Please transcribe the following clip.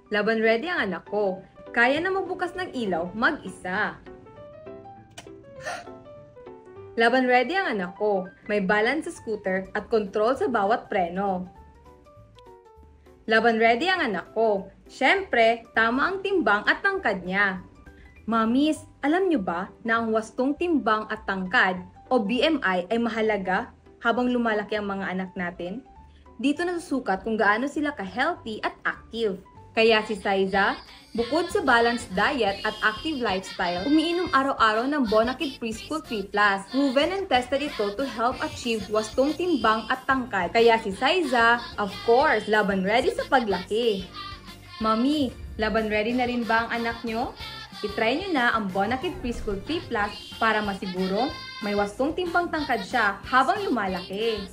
Laban ready ang anak ko. Kaya na magbukas ng ilaw mag-isa. Laban ready ang anak ko. May balance sa scooter at control sa bawat preno. Laban ready ang anak ko. Siyempre, tama ang timbang at tangkad niya. Mamis, alam niyo ba na ang wastong timbang at tangkad o BMI ay mahalaga habang lumalaki ang mga anak natin? Dito nasusukat kung gaano sila ka-healthy at active. Kaya si Saiza, bukod sa balanced diet at active lifestyle, umiinom araw-araw ng Bonakid Preschool 3+. Proven and tested ito to help achieve wastong timbang at tangkad. Kaya si Saiza, of course, laban ready sa paglaki. Mami, laban ready na rin ba ang anak nyo? I-try nyo na ang Bonakid Preschool 3+ para masiguro may wastong timbang tangkad siya habang lumalaki.